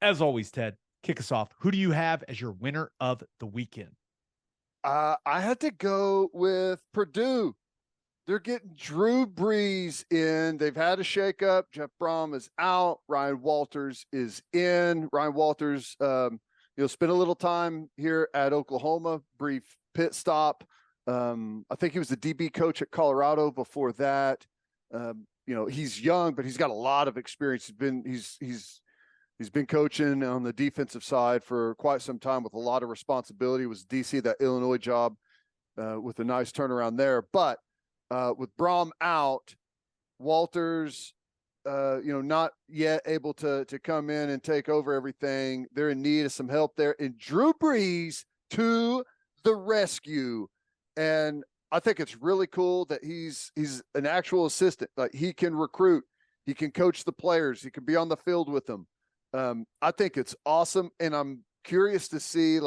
As always, Ted, kick us off. Who do you have as your winner of the weekend? I had to go with Purdue. They're getting Drew Brees in. They've had a shakeup. Jeff Brom is out. Ryan Walters is in. Ryan Walters, spent a little time here at Oklahoma, brief pit stop. I think he was the DB coach at Colorado before that. He's young, but he's got a lot of experience. He's been coaching on the defensive side for quite some time with a lot of responsibility. He was DC, that Illinois job, with a nice turnaround there. But with Brom out, Walters, not yet able to come in and take over everything. They're in need of some help there. And Drew Brees to the rescue. And I think it's really cool that he's an actual assistant. Like, he can recruit, he can coach the players, he can be on the field with them. I think it's awesome, and I'm curious to see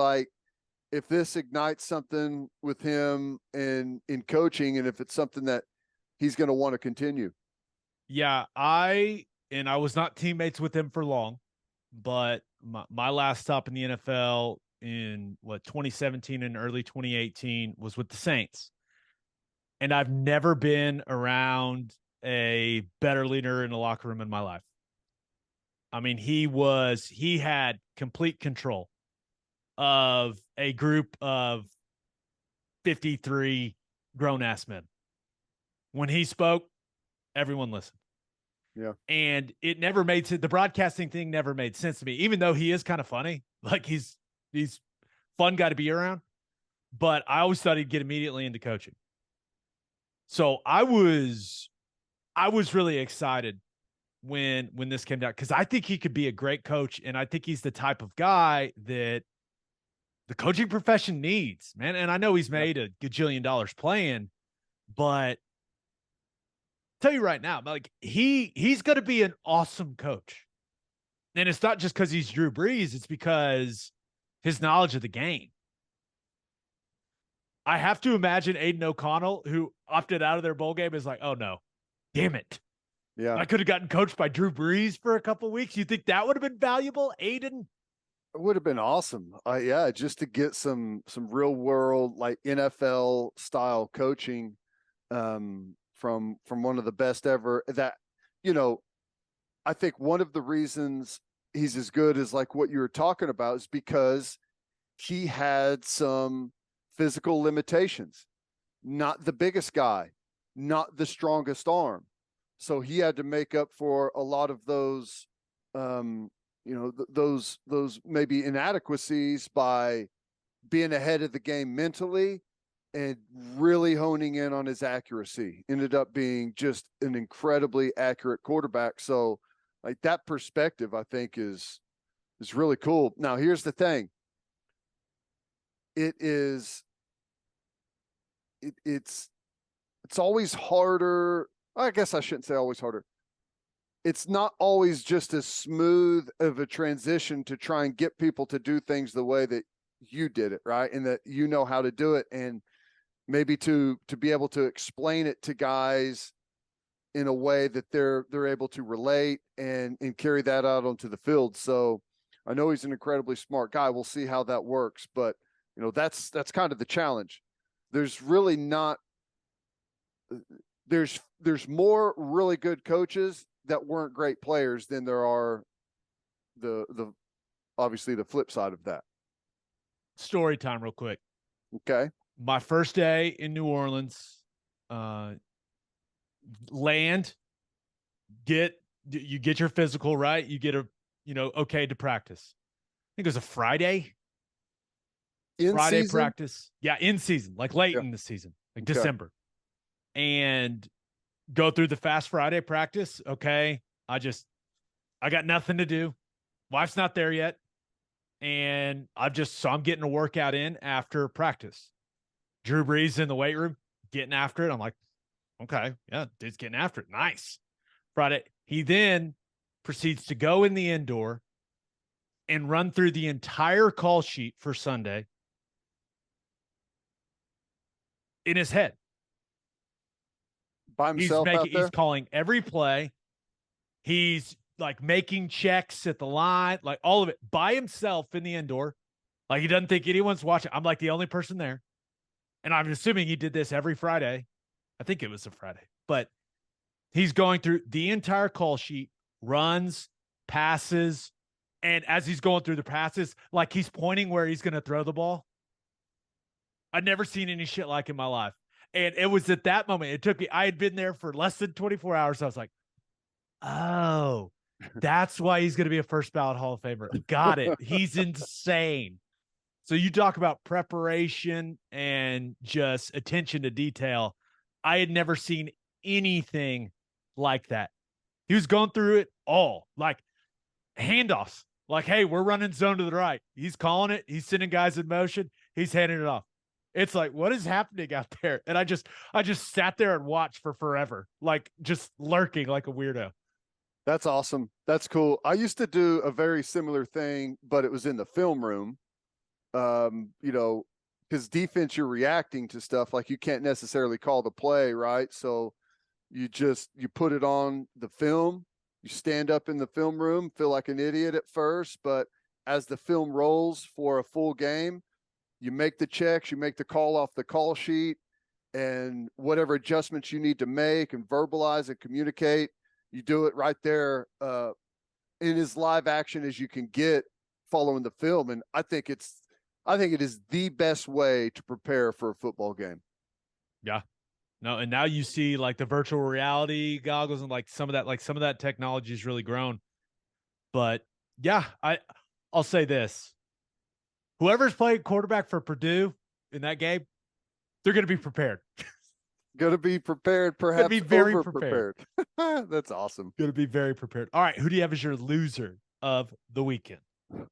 if this ignites something with him in coaching, and if it's something that he's going to want to continue. Yeah, I was not teammates with him for long, but my last stop in the NFL in 2017 and early 2018 was with the Saints. And I've never been around a better leader in the locker room in my life. I mean, he had complete control of a group of 53 grown-ass men. When he spoke, everyone listened. Yeah. And it never made sense. The broadcasting thing never made sense to me, even though he is kind of funny. Like, he's fun guy to be around. But I always thought he'd get immediately into coaching. So I was really excited when this came down, because I think he could be a great coach, and I think he's the type of guy that the coaching profession needs, man. And I know he's made a gajillion dollars playing, but tell you right now, like, he's going to be an awesome coach. And it's not just because he's Drew Brees, it's because his knowledge of the game. I have to imagine Aiden O'Connell, who opted out of their bowl game, is like, oh no, damn it. Yeah. I could have gotten coached by Drew Brees for a couple of weeks. You think that would have been valuable, Aiden? It would have been awesome. Just to get some real world, like, NFL style coaching from one of the best ever. That, I think one of the reasons he's as good as, like, what you were talking about, is because he had some physical limitations. Not the biggest guy, not the strongest arm. So he had to make up for a lot of those, those maybe inadequacies by being ahead of the game mentally and really honing in on his accuracy. Ended up being just an incredibly accurate quarterback. So, like, that perspective, I think, is really cool. Now, here's the thing. It's always harder. I guess I shouldn't say always harder. It's not always just as smooth of a transition to try and get people to do things the way that you did it, right? And that you know how to do it, and maybe to be able to explain it to guys in a way that they're able to relate and carry that out onto the field. So I know he's an incredibly smart guy. We'll see how that works, but that's kind of the challenge. There's really not there's more really good coaches that weren't great players than there are the obviously the flip side of that. Story time real quick. Okay. My first day in New Orleans, land, you get your physical, right? You get okay to practice. I think it was a Friday. Friday season? practice. Yeah, in season, like late in the season, like December. And go through the fast Friday practice. Okay. I got nothing to do. Wife's not there yet. And I'm getting a workout in after practice. Drew Brees in the weight room, getting after it. I'm like, okay, yeah, dude's getting after it. Nice. Friday. He then proceeds to go in the indoor and run through the entire call sheet for Sunday in his head. By himself out there? He's calling every play. He's like making checks at the line, like all of it by himself in the indoor. Like he doesn't think anyone's watching. I'm like the only person there. And I'm assuming he did this every Friday. I think it was a Friday, but he's going through the entire call sheet, runs, passes, and as he's going through the passes, like he's pointing where he's going to throw the ball. I'd never seen any shit like in my life. And it was at that moment, it took me, I had been there for less than 24 hours. So I was like, oh, that's why he's going to be a first ballot Hall of Famer. Got it. He's insane. So you talk about preparation and just attention to detail. I had never seen anything like that. He was going through it all, like handoffs. Like, hey, we're running zone to the right. He's calling it. He's sending guys in motion. He's handing it off. It's like, what is happening out there? And I just sat there and watched for forever, like just lurking like a weirdo. That's awesome. That's cool. I used to do a very similar thing, but it was in the film room. Because defense, you're reacting to stuff like you can't necessarily call the play, right? So you put it on the film, you stand up in the film room, feel like an idiot at first, but as the film rolls for a full game, you make the checks, you make the call off the call sheet, and whatever adjustments you need to make and verbalize and communicate, you do it right there in as live action as you can get following the film. And I think it is the best way to prepare for a football game. Yeah. No, and now you see like the virtual reality goggles and like some of that technology has really grown. But yeah, I'll say this. Whoever's playing quarterback for Purdue in that game, they're going to be prepared. Going to be prepared, perhaps be very over-prepared. That's awesome. Going to be very prepared. All right, who do you have as your loser of the weekend?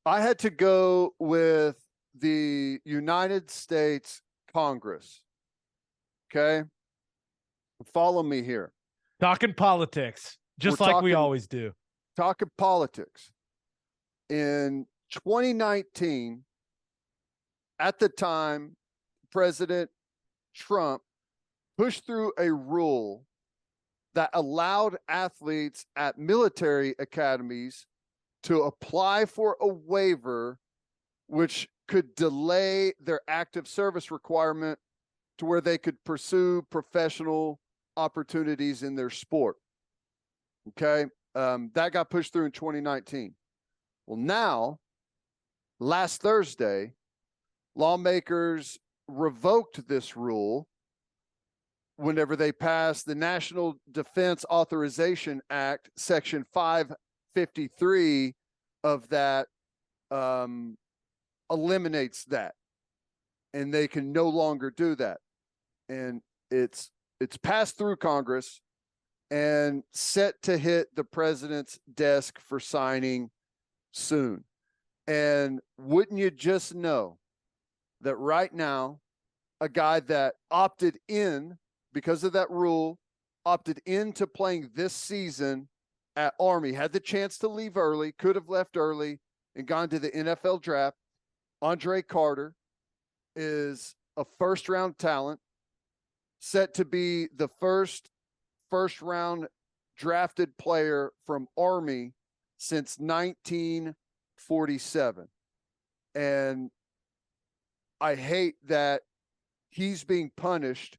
I had to go with the United States Congress. Okay? Follow me here. Talking politics, just like we always do. Talking politics. In 2019, at the time, President Trump pushed through a rule that allowed athletes at military academies to apply for a waiver, which could delay their active service requirement to where they could pursue professional opportunities in their sport. Okay. That got pushed through in 2019. Well, now, last Thursday, lawmakers revoked this rule whenever they passed the National Defense Authorization Act, Section 553 of that eliminates that. And they can no longer do that. And it's passed through Congress and set to hit the president's desk for signing soon. And wouldn't you just know that right now, a guy that opted in because of that rule, opted into playing this season at Army, had the chance to leave early, could have left early and gone to the NFL draft. Andre Carter is a first-round talent, set to be the first-round drafted player from Army since 1947. And I hate that he's being punished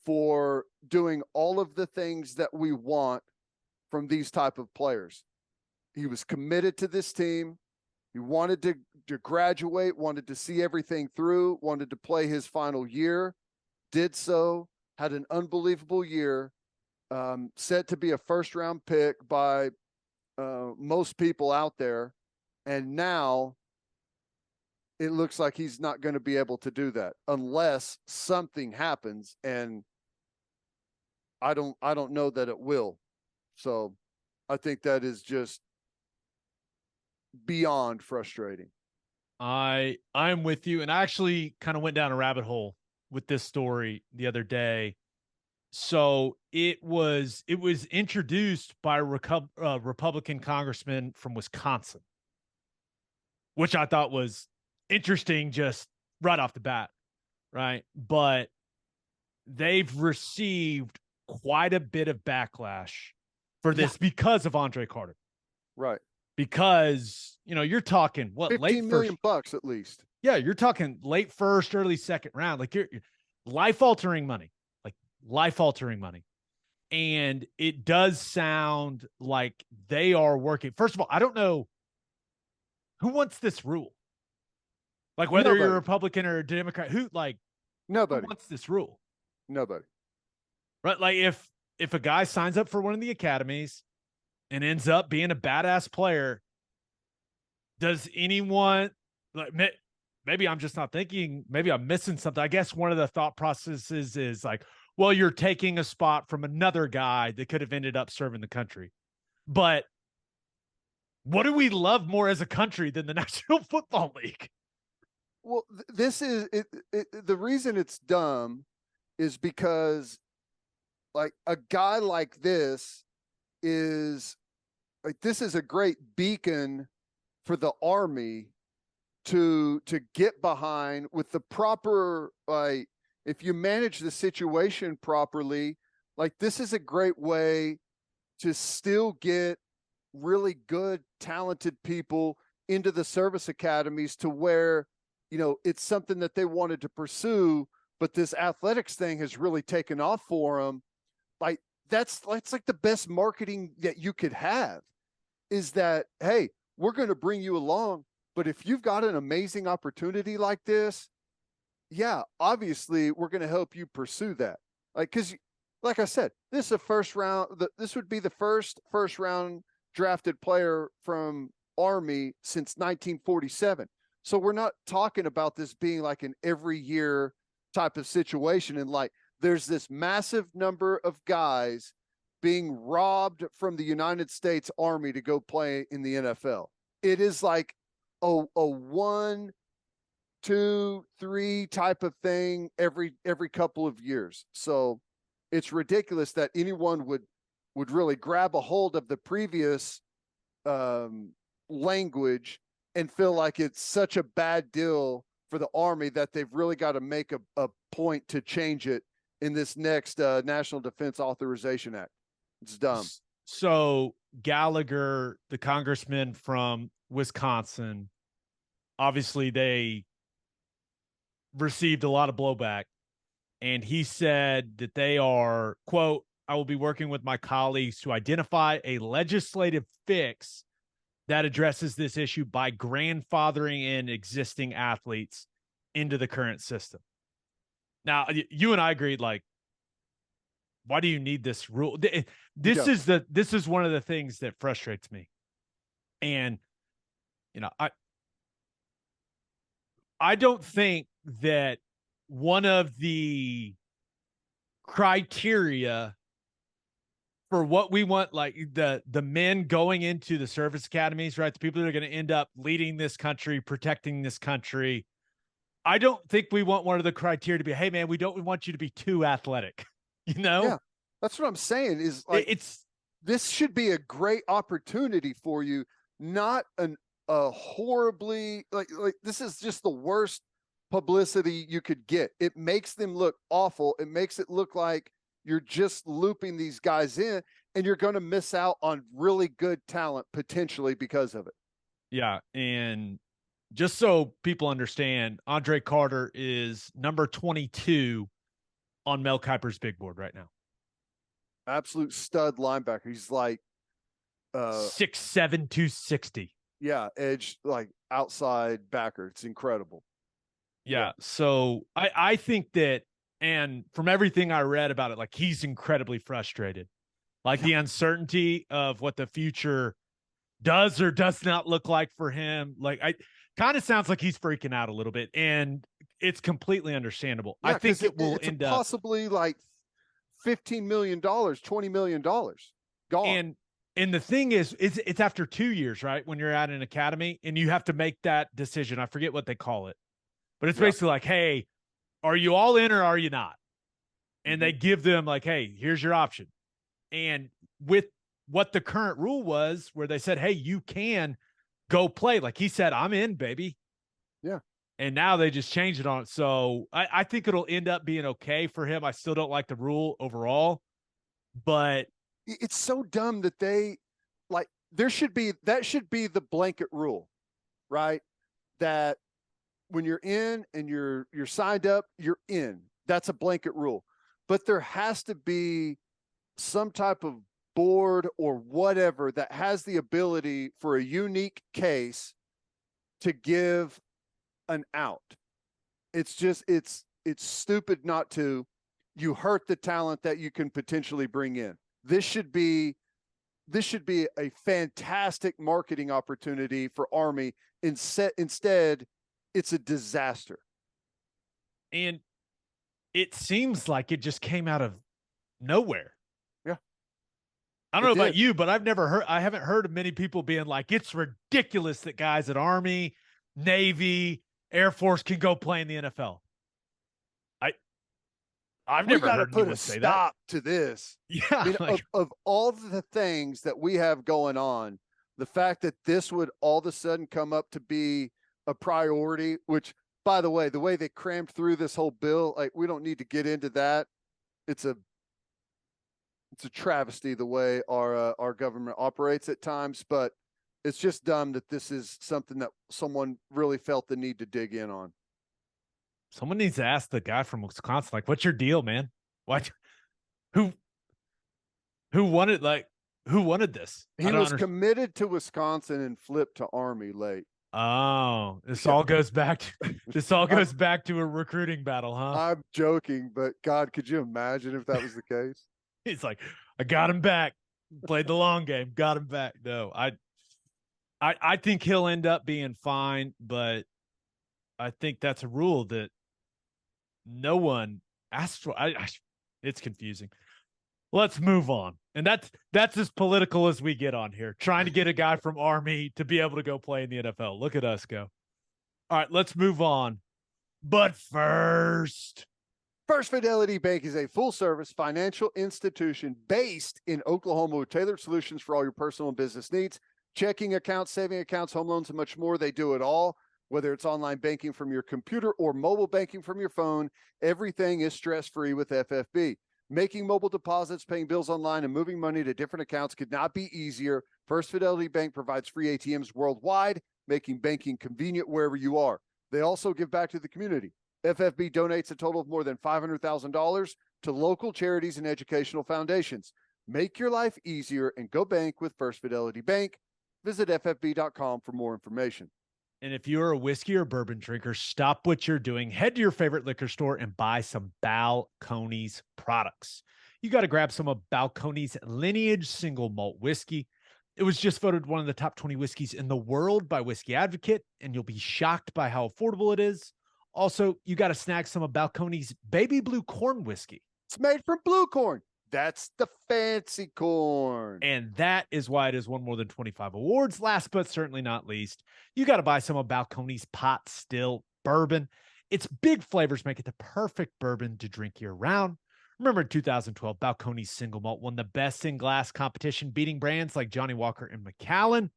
for doing all of the things that we want from these type of players. He was committed to this team. He wanted to graduate, wanted to see everything through, wanted to play his final year, did so, had an unbelievable year, set to be a first-round pick by most people out there. And now it looks like he's not going to be able to do that unless something happens. And I don't know that it will. So I think that is just beyond frustrating. I'm with you. And I actually kind of went down a rabbit hole with this story the other day. So it was introduced by a Republican congressman from Wisconsin, which I thought was interesting just right off the bat, right? But they've received quite a bit of backlash for this because of Andre Carter. Right. because, you're talking what, late 15 first. million bucks at least. Yeah, you're talking late first, early second round. Like you're life-altering money. Like life-altering money. And it does sound like they are working. First of all, I don't know who wants this rule. Like whether you're a Nobody. Republican or a Democrat, who Nobody. wants this rule? Nobody. Right? Like if a guy signs up for one of the academies and ends up being a badass player, does anyone like maybe I'm just not thinking, maybe I'm missing something. I guess one of the thought processes is like, well, you're taking a spot from another guy that could have ended up serving the country. But what do we love more as a country than the National Football League? Well, this is the reason it's dumb is because like a guy like this is like, this is a great beacon for the Army to get behind with the proper, like, if you manage the situation properly, like this is a great way to still get really good, talented people into the service academies to where, it's something that they wanted to pursue, but this athletics thing has really taken off for them. Like that's like the best marketing that you could have is that, hey, we're going to bring you along, but if you've got an amazing opportunity like this, yeah, obviously we're going to help you pursue that. Like, cause like I said, this is a first round, this would be the first round drafted player from Army since 1947. So we're not talking about this being like an every year type of situation. And like, there's this massive number of guys being robbed from the United States Army to go play in the NFL. It is like a 1, 2, 3 type of thing every couple of years. So it's ridiculous that anyone would really grab a hold of the previous language and feel like it's such a bad deal for the Army that they've really got to make a point to change it in this next National Defense Authorization Act. It's dumb. So Gallagher, the congressman from Wisconsin, obviously they received a lot of blowback, and he said that they are, quote, I will be working with my colleagues to identify a legislative fix that addresses this issue by grandfathering in existing athletes into the current system. Now, you and I agreed, like, why do you need this rule? This is one of the things that frustrates me. And, I don't think that one of the criteria for what we want, like the men going into the service academies, right? The people that are going to end up leading this country, protecting this country. I don't think we want one of the criteria to be, hey man, we want you to be too athletic. Yeah, that's what I'm saying is like, this should be a great opportunity for you, not a horribly like this is just the worst publicity you could get. It makes them look awful. It makes it look like you're just looping these guys in and you're going to miss out on really good talent potentially because of it. Yeah. And just so people understand, Andre Carter is number 22 on Mel Kiper's big board right now. Absolute stud linebacker. He's like 6'7", 260. Yeah, edge, like outside backer. It's incredible. Yeah. So I think that, and from everything I read about it, like he's incredibly frustrated. Like the uncertainty of what the future does or does not look like for him. Like I kind of sounds like he's freaking out a little bit, and it's completely understandable. Yeah, I think it will end up possibly like $15 million, $20 million gone. And the thing is, it's after 2 years, right? When you're at an academy and you have to make that decision. I forget what they call it, but it's basically like, hey, are you all in or are you not? And they give them like, hey, here's your option. And with what the current rule was, where they said, hey, you can go play. Like he said, I'm in, baby. Yeah. And now they just changed it on it. So I think it'll end up being okay for him. I still don't like the rule overall, but it's so dumb that they like that should be the blanket rule, right? That when you're in and you're signed up, you're in. That's a blanket rule. But there has to be some type of board or whatever that has the ability for a unique case to give an out. It's just it's stupid not to. You hurt the talent that you can potentially bring in. This should be a fantastic marketing opportunity for Army. Instead, it's a disaster. And it seems like it just came out of nowhere. Yeah. I don't know about you, but I haven't heard of many people being like, it's ridiculous that guys at Army, Navy, Air Force can go play in the NFL. I've never heard anyone say that. We got to put a stop to this. Yeah. I mean, of all the things that we have going on, the fact that this would all of a sudden come up to be a priority, which, by the way they crammed through this whole bill, like, we don't need to get into that. It's a travesty the way our government operates at times, but it's just dumb that this is something that someone really felt the need to dig in on. Someone needs to ask the guy from Wisconsin, like, what's your deal, man? What? Who wanted this? He was committed to Wisconsin and flipped to Army late. Oh, this all goes back to a recruiting battle, huh? I'm joking, but God, could you imagine if that was the case? He's like, I got him back. Played the long game, got him back. No, I think he'll end up being fine, but I think that's a rule that no one asked for. It's confusing. Let's move on. And that's as political as we get on here, trying to get a guy from Army to be able to go play in the NFL. Look at us go. All right, let's move on. But first Fidelity Bank is a full-service financial institution based in Oklahoma with tailored solutions for all your personal and business needs. Checking accounts, saving accounts, home loans, and much more. They do it all. Whether it's online banking from your computer or mobile banking from your phone, everything is stress-free with FFB. Making mobile deposits, paying bills online, and moving money to different accounts could not be easier. First Fidelity Bank provides free ATMs worldwide, making banking convenient wherever you are. They also give back to the community. FFB donates a total of more than $500,000 to local charities and educational foundations. Make your life easier and go bank with First Fidelity Bank. Visit ffb.com for more information. And if you're a whiskey or bourbon drinker, stop what you're doing. Head to your favorite liquor store and buy some Balcones products. You got to grab some of Balcones Lineage Single Malt Whiskey. It was just voted one of the top 20 whiskeys in the world by Whiskey Advocate, and you'll be shocked by how affordable it is. Also, you got to snag some of Balcones Baby Blue Corn Whiskey. It's made from blue corn. That's the fancy corn. And that is why it has won more than 25 awards. Last but certainly not least, you got to buy some of Balcones Pot Still Bourbon. Its big flavors make it the perfect bourbon to drink year-round. Remember in 2012, Balcones Single Malt won the Best in Glass competition, beating brands like Johnnie Walker and Macallan.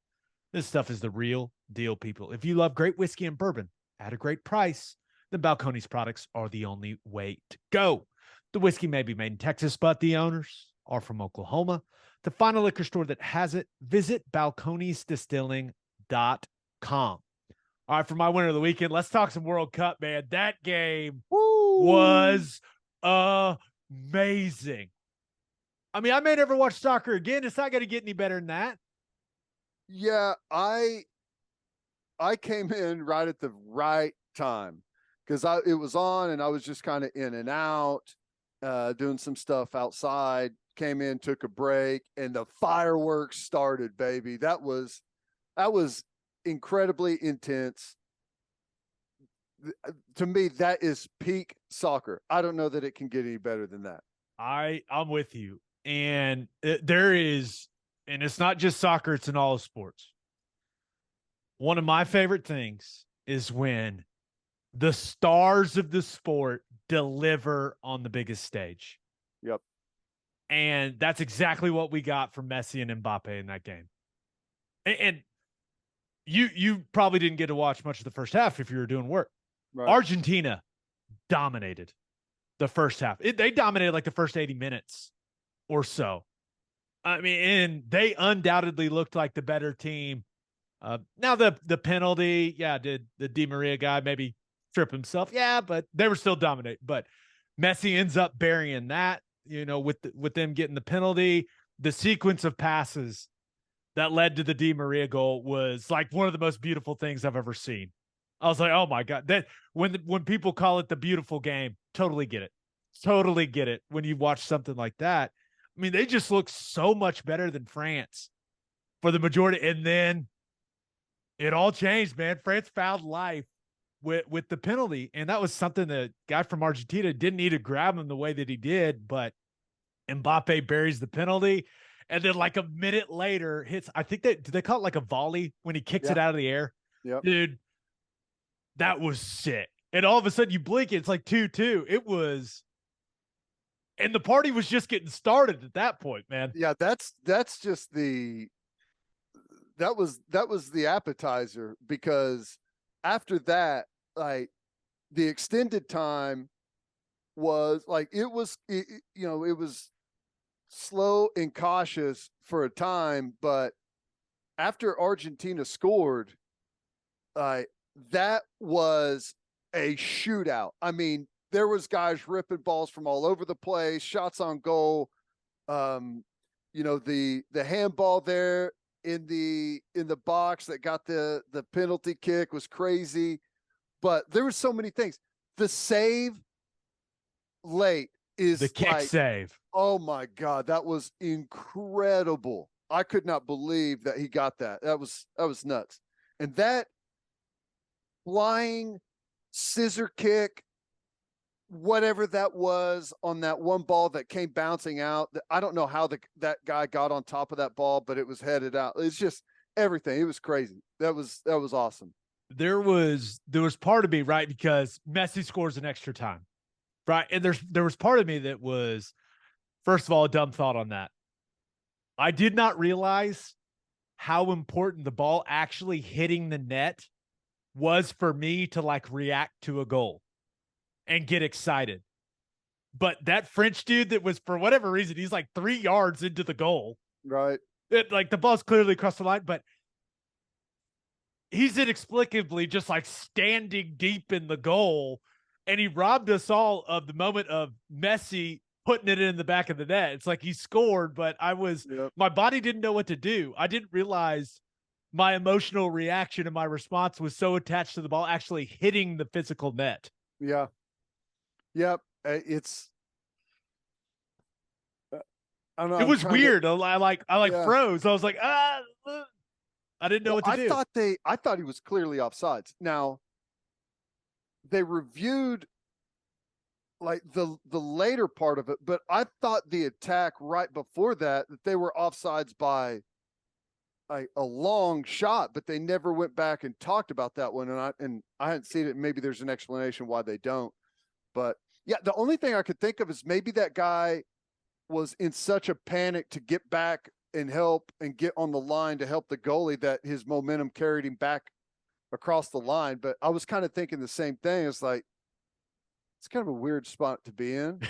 This stuff is the real deal, people. If you love great whiskey and bourbon at a great price, then Balcones products are the only way to go. The whiskey may be made in Texas, but the owners are from Oklahoma. To find a liquor store that has it, visit balconesdistilling.com. All right, for my winner of the weekend, let's talk some World Cup, man. That game was amazing. I mean, I may never watch soccer again. It's not going to get any better than that. Yeah, I came in right at the right time because it was on and I was just kind of in and out, doing some stuff outside. Came in, took a break, and the fireworks started, baby. That was incredibly intense. To me, that is peak soccer. I don't know that it can get any better than that. I'm with you. And there is, and it's not just soccer, it's in all sports. One of my favorite things is when the stars of the sport deliver on the biggest stage. Yep. And that's exactly what we got from Messi and Mbappé in that game. And you probably didn't get to watch much of the first half if you were doing work. Right. Argentina dominated the first half. They dominated like the first 80 minutes or so. I mean, and they undoubtedly looked like the better team. Now the penalty, yeah, did the Di Maria guy maybe trip himself? Yeah, but they were still dominant. But Messi ends up burying that, with them getting the penalty. The sequence of passes that led to the Di Maria goal was like one of the most beautiful things I've ever seen. I was like, oh my God. That when people call it the beautiful game, totally get it. Totally get it when you watch something like that. I mean, they just look so much better than France for the majority. And then it all changed, man. France found life with the penalty. And that was something the guy from Argentina didn't need to grab him the way that he did, but Mbappe buries the penalty. And then like a minute later hits, I think did they call it like a volley when he kicks it Yeah. out of the air? Yep. Dude, that was sick. And all of a sudden you blink, it's like 2-2. It was, and the party was just getting started at that point, man. Yeah, that's just that was the appetizer, because after that, like, the extended time was like, it was slow and cautious for a time, but after Argentina scored, that was a shootout. I mean, there was guys ripping balls from all over the place, shots on goal. The handball there in the box that got the penalty kick was crazy, but there were so many things. The save late is The kick like, save. oh my God, that was incredible. I could not believe that he got that. That was nuts. And that flying scissor kick, whatever that was, on that one ball that came bouncing out, I don't know how that guy got on top of that ball, but it was headed out. It's just everything. It was crazy. That was awesome. There was part of me, right, because Messi scores an extra time, right? And there was part of me that was, first of all, a dumb thought on that. I did not realize how important the ball actually hitting the net was for me to like react to a goal and get excited. But that French dude that was, for whatever reason, he's like 3 yards into the goal. Right. Like the ball's clearly across the line, but he's inexplicably just like standing deep in the goal. And he robbed us all of the moment of Messi putting it in the back of the net. It's like he scored, but my body didn't know what to do. I didn't realize my emotional reaction and my response was so attached to the ball actually hitting the physical net. Yeah. Yep. It's, I don't know. It was weird. I Yeah. froze. I was like, I didn't know what to do. I thought he was clearly offsides. Now, they reviewed like the later part of it, but I thought the attack right before that they were offsides by a long shot, but they never went back and talked about that one. And I hadn't seen it. Maybe there's an explanation why they don't. But yeah, the only thing I could think of is maybe that guy was in such a panic to get back and help and get on the line to help the goalie that his momentum carried him back across the line. But I was kind of thinking the same thing. It's like, it's kind of a weird spot to be in,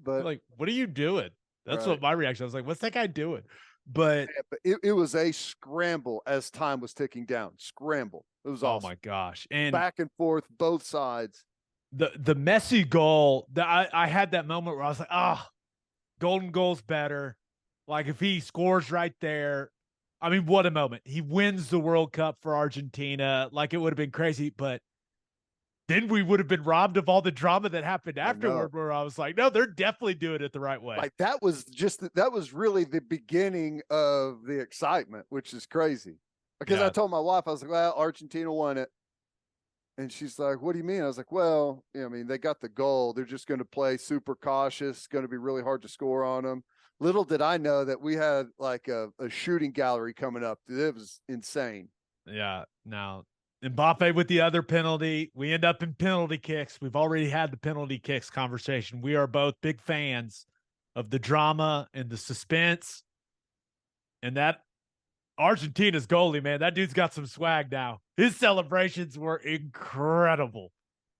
but like, what are you doing? That's right. what my reaction. I was like, what's that guy doing? But it was a scramble as time was ticking down. Scramble. It was awesome. Oh my gosh. And back and forth, both sides. The Messi goal, I had that moment where I was like, golden goal's better. Like if he scores right there, I mean, what a moment. He wins the World Cup for Argentina. Like it would have been crazy, but then we would have been robbed of all the drama that happened afterward, where I was like, no, they're definitely doing it the right way. Like that was really the beginning of the excitement, which is crazy. Because I told my wife, I was like, well, Argentina won it. And she's like, what do you mean? I was like, well, I mean, they got the goal. They're just going to play super cautious. It's going to be really hard to score on them. Little did I know that we had like a shooting gallery coming up. It was insane. Yeah. Now, Mbappé with the other penalty. We end up in penalty kicks. We've already had the penalty kicks conversation. We are both big fans of the drama and the suspense. And that Argentina's goalie, man, that dude's got some swag now. His celebrations were incredible.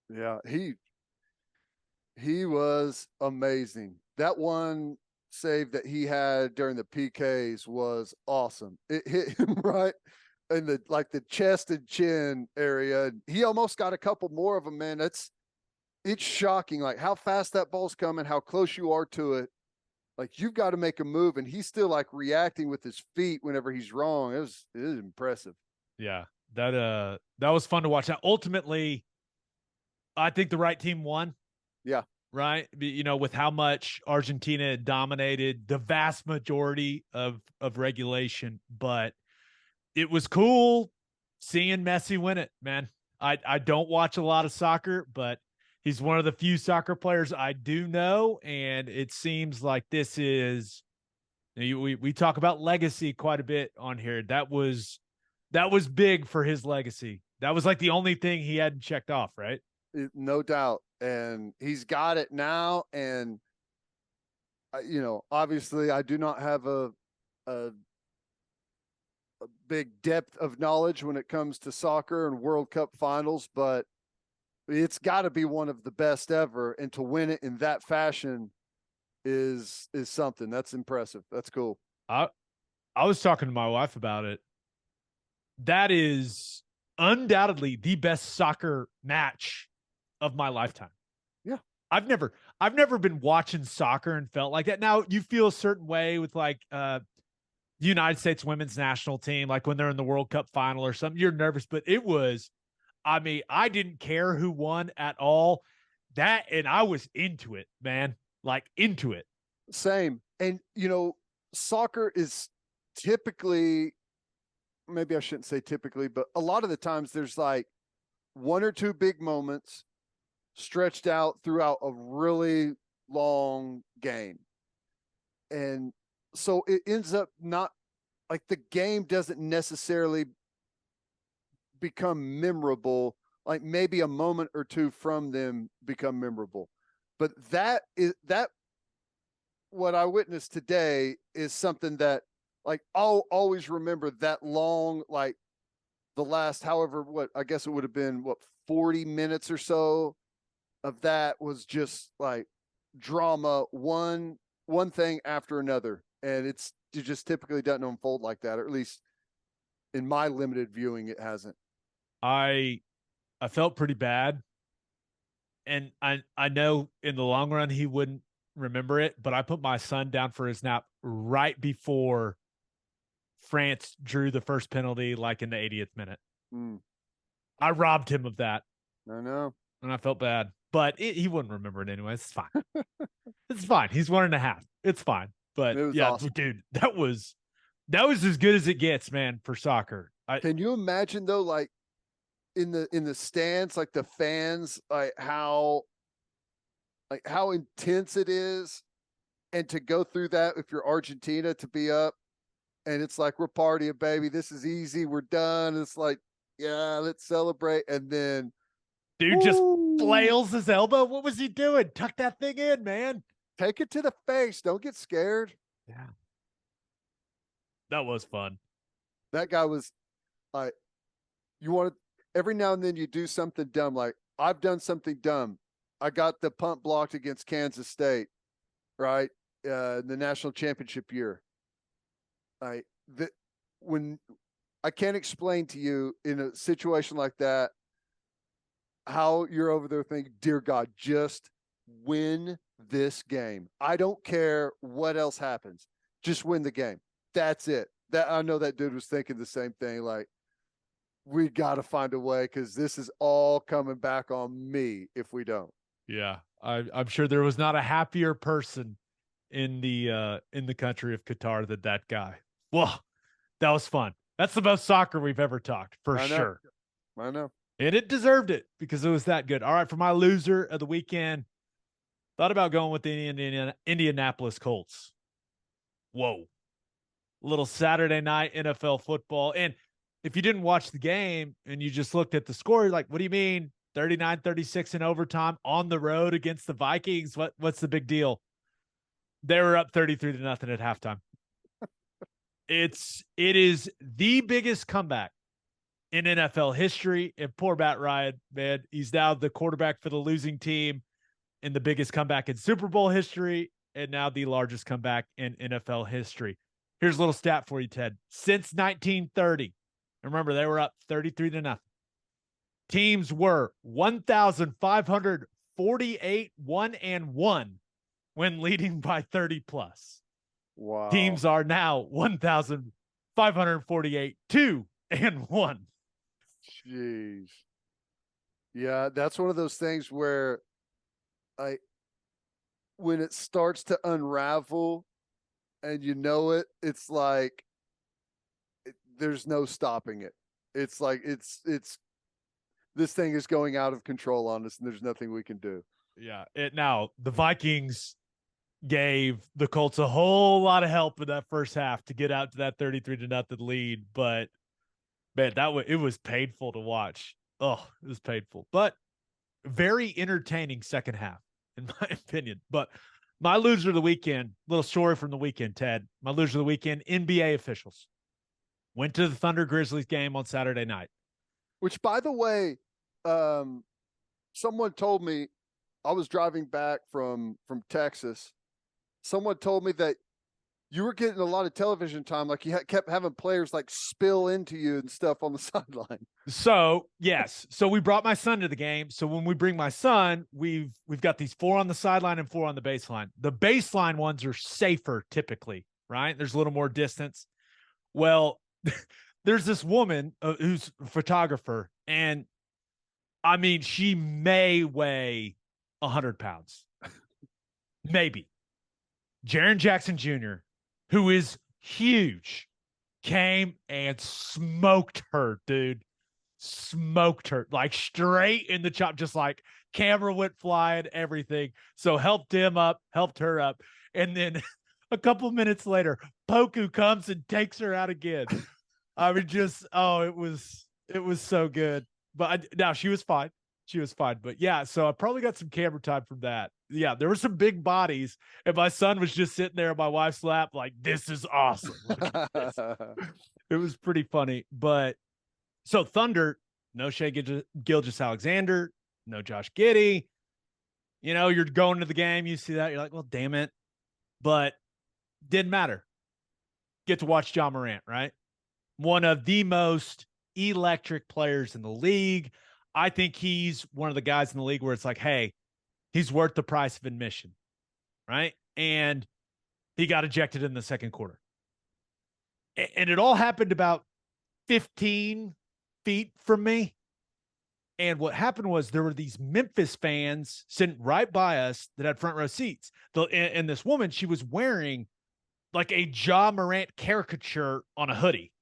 Yeah, he was amazing. That one save that he had during the PKs was awesome. It hit him right in the chest and chin area. He almost got a couple more of them, man. It's shocking, like how fast that ball's coming, how close you are to it. Like you've got to make a move, and he's still like reacting with his feet whenever he's wrong. It was impressive. Yeah, that was fun to watch. Now, ultimately, I think the right team won. Yeah. Right. With how much Argentina dominated the vast majority of regulation, but it was cool seeing Messi win it, man. I don't watch a lot of soccer, but he's one of the few soccer players I do know. And it seems like this is, we talk about legacy quite a bit on here. That was big for his legacy. That was like the only thing he hadn't checked off, right? No doubt. And he's got it now. And, obviously I do not have a big depth of knowledge when it comes to soccer and World Cup finals, but it's got to be one of the best ever. And to win it in that fashion is something that's impressive. That's cool. I was talking to my wife about it. That is undoubtedly the best soccer match of my lifetime. Yeah. I've never been watching soccer and felt like that. Now you feel a certain way with like the United States women's national team, like when they're in the World Cup final or something, you're nervous, but it was, I mean, I didn't care who won at all. And I was into it, man, like into it. Same. And, soccer is typically, maybe I shouldn't say typically, but a lot of the times there's like one or two big moments stretched out throughout a really long game. And so it ends up not like the game doesn't necessarily become memorable, like maybe a moment or two from them become memorable. But that what I witnessed today is something that like I'll always remember that long, like the last, however, I guess it would have been 40 minutes or so of that was just like drama, one thing after another. And it just typically doesn't unfold like that, or at least in my limited viewing, it hasn't. I felt pretty bad. And I know in the long run he wouldn't remember it, but I put my son down for his nap right before France drew the first penalty, like in the 80th minute. I robbed him of that. I know. And I felt bad, but he wouldn't remember it anyway. It's fine. It's fine. He's 1.5. It's fine. But yeah, awesome. Dude, that was as good as it gets, man, for soccer. Can you imagine though, like in the stands, like the fans, like how intense it is, and to go through that if you're Argentina, to be up and it's like, we're partying, baby. This is easy. We're done. It's like, yeah, let's celebrate. And then dude just flails his elbow. What was he doing? Tuck that thing in, man. Take it to the face. Don't get scared. Yeah. That was fun. That guy was like, you want to, every now and then you do something dumb. Like I've done something dumb. I got the punt blocked against Kansas State, right? The national championship year. When I can't explain to you in a situation like that, how you're over there thinking, dear God, just win this game. I don't care what else happens. Just win the game. That's it. That I know that dude was thinking the same thing. Like, we got to find a way because this is all coming back on me if we don't. Yeah, I'm sure there was not a happier person in the country of Qatar than that guy. Well, that was fun. That's the most soccer we've ever talked, for sure. I know. And it deserved it because it was that good. All right, for my loser of the weekend, thought about going with the Indianapolis Colts. Whoa. Little Saturday night NFL football. And if you didn't watch the game and you just looked at the score, you're like, what do you mean? 39-36 in overtime on the road against the Vikings. What's the big deal? They were up 33-0 at halftime. It is the biggest comeback in NFL history. And poor Matt Ryan, man, he's now the quarterback for the losing team in the biggest comeback in Super Bowl history. and now the largest comeback in NFL history. Here's a little stat for you, Ted. Since 1930, remember they were up 33-0. Teams were 1,548 1-1 when leading by 30 plus. Wow. Teams are now 1,548 2-1. Jeez. Yeah, that's one of those things where when it starts to unravel and it's like there's no stopping it. It's like it's this thing is going out of control on us and there's nothing we can do. Yeah. Now the Vikings gave the Colts a whole lot of help in that first half to get out to that 33-0 lead, but man, it was painful to watch. Oh, it was painful, but very entertaining second half, in my opinion. But my loser of the weekend, little story from the weekend, Ted. My loser of the weekend, NBA officials went to the Thunder Grizzlies game on Saturday night. Which, by the way, someone told me, I was driving back from Texas. Someone told me that you were getting a lot of television time. Like you kept having players like spill into you and stuff on the sideline. So yes. So we brought my son to the game. So when we bring my son, we've got these 4 on the sideline and 4 on the baseline. The baseline ones are safer typically, right? There's a little more distance. Well, there's this woman who's a photographer, and I mean, she may weigh 100 pounds, maybe. Jaren Jackson Jr., who is huge, came and smoked her, dude. Smoked her, like straight in the chop, just like camera went flying, everything. So helped him up, helped her up. And then a couple minutes later, Poku comes and takes her out again. I mean, it was so good. But now she was fine. She was fine. But yeah, so I probably got some camera time from that. Yeah, there were some big bodies, and my son was just sitting there in my wife's lap, like, this is awesome. It was pretty funny. But so Thunder, no Shai Gilgeous-Alexander, no Josh Giddey. You know, you're going to the game, you see that, you're like, well, damn it. But didn't matter. Get to watch Ja Morant, right? One of the most electric players in the league. I think he's one of the guys in the league where it's like, hey, he's worth the price of admission, right? And he got ejected in the second quarter. And it all happened about 15 feet from me. And what happened was there were these Memphis fans sitting right by us that had front row seats. And this woman, she was wearing like a Ja Morant caricature on a hoodie.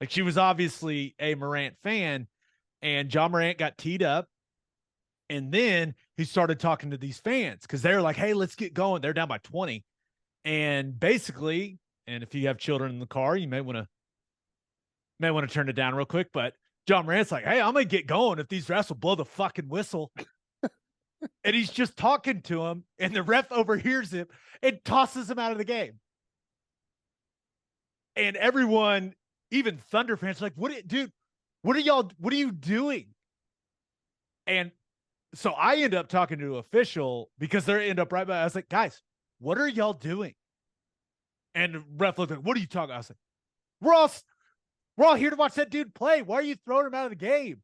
Like she was obviously a Morant fan. And Ja Morant got teed up. And then he started talking to these fans because they were like, hey, let's get going. They're down by 20. And basically, and if you have children in the car, you may want to turn it down real quick. But Ja Morant's like, hey, I'm going to get going if these refs will blow the fucking whistle. And he's just talking to him. And the ref overhears him and tosses him out of the game. And everyone, even Thunder fans, are like, what are you doing? And so I end up talking to an official because they end up right by. I was like, guys, what are y'all doing? And the ref looked like, what are you talking about? I was like, we're all here to watch that dude play. Why are you throwing him out of the game?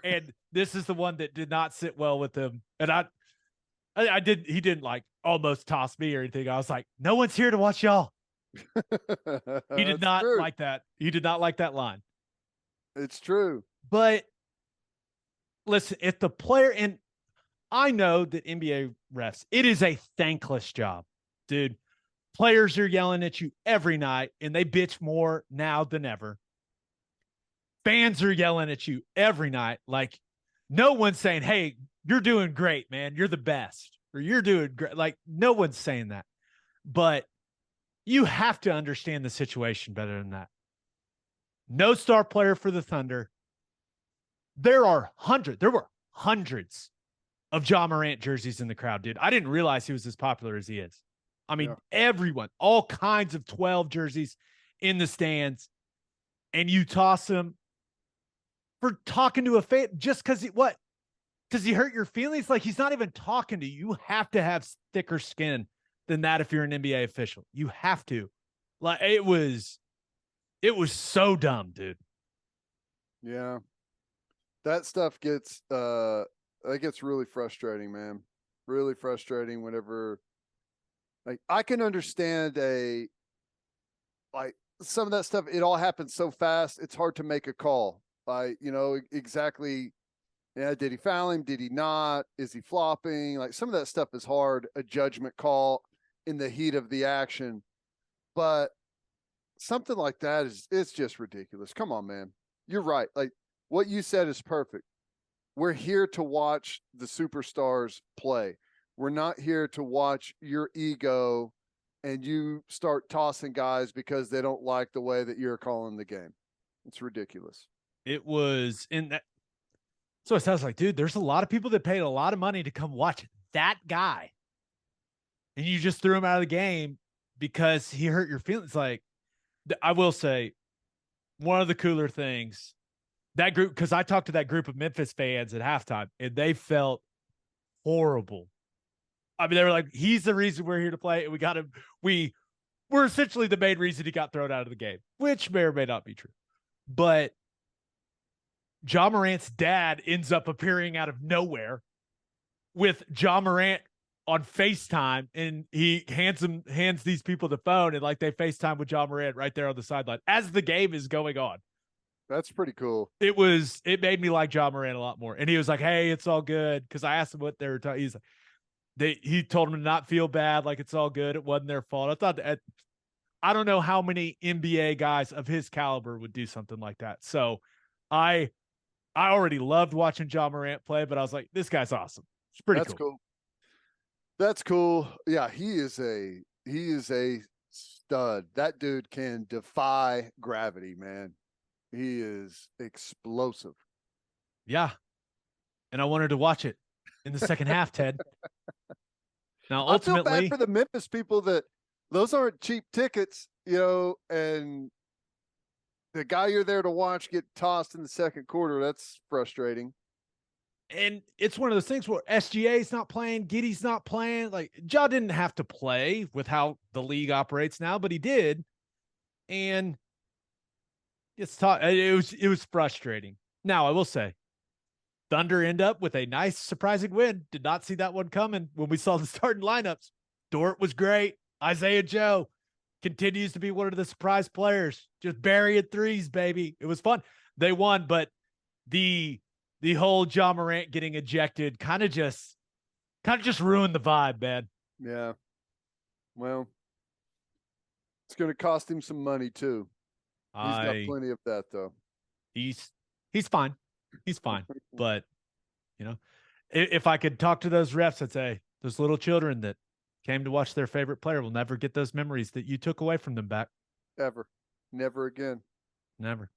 And this is the one that did not sit well with him. And he didn't like almost toss me or anything. I was like, no one's here to watch y'all. He did not like that. He did not like that line. It's true. But listen, if the player, and I know that NBA refs, it is a thankless job, dude. Players are yelling at you every night, and they bitch more now than ever. Fans are yelling at you every night. Like, no one's saying, hey, you're doing great, man. You're the best. Or you're doing great. Like, no one's saying that. But you have to understand the situation better than that. No star player for the Thunder. There were hundreds of Ja Morant jerseys in the crowd, dude. I didn't realize he was as popular as he is. I mean, Everyone, all kinds of 12 jerseys in the stands, and you toss him for talking to a fan just because what? Does he hurt your feelings? Like, he's not even talking to you. You have to have thicker skin than that if you're an NBA official. You have to. Like it was so dumb, dude. Yeah. That stuff gets that gets really frustrating, man. Really frustrating whenever like I can understand like some of that stuff, it all happens so fast, it's hard to make a call. Like, exactly, yeah, did he foul him? Did he not? Is he flopping? Like some of that stuff is hard, a judgment call in the heat of the action. But something like that it's just ridiculous. Come on, man. You're right. Like what you said is perfect. We're here to watch the superstars play. We're not here to watch your ego and you start tossing guys because they don't like the way that you're calling the game. It's ridiculous. It was in that. So it sounds like, dude, there's a lot of people that paid a lot of money to come watch that guy. And you just threw him out of the game because he hurt your feelings. Like, I will say, one of the cooler things, that group, because I talked to that group of Memphis fans at halftime, and they felt horrible. I mean, they were like, he's the reason we're here to play, and we got him. We're essentially the main reason he got thrown out of the game, which may or may not be true. But Ja Morant's dad ends up appearing out of nowhere with Ja Morant on FaceTime, and he hands these people the phone, and like they FaceTime with Ja Morant right there on the sideline as the game is going on. That's pretty cool. It made me like Ja Morant a lot more. And he was like, hey, it's all good. Because I asked him what they were talking. He's like, he told him to not feel bad, like it's all good. It wasn't their fault. I thought I don't know how many NBA guys of his caliber would do something like that. So I already loved watching Ja Morant play, but I was like, this guy's awesome. It's pretty cool. That's cool. Yeah, he is a stud. That dude can defy gravity, man. He is explosive. Yeah. And I wanted to watch it in the second half, Ted. Now, I ultimately, feel bad for the Memphis people that those aren't cheap tickets, and the guy you're there to watch get tossed in the second quarter. That's frustrating. And it's one of those things where SGA's not playing, Giddey's not playing. Like, Ja didn't have to play with how the league operates now, but he did. And it was frustrating. Now, I will say, Thunder end up with a nice, surprising win. Did not see that one coming when we saw the starting lineups. Dort was great. Isaiah Joe continues to be one of the surprise players. Just burying threes, baby. It was fun. They won, but the whole Ja Morant getting ejected kind of just ruined the vibe, man. Yeah. Well, it's going to cost him some money too. He's got plenty of that though. He's fine. He's fine. But, if I could talk to those refs, I'd say those little children that came to watch their favorite player will never get those memories that you took away from them back. Ever. Never again. Never.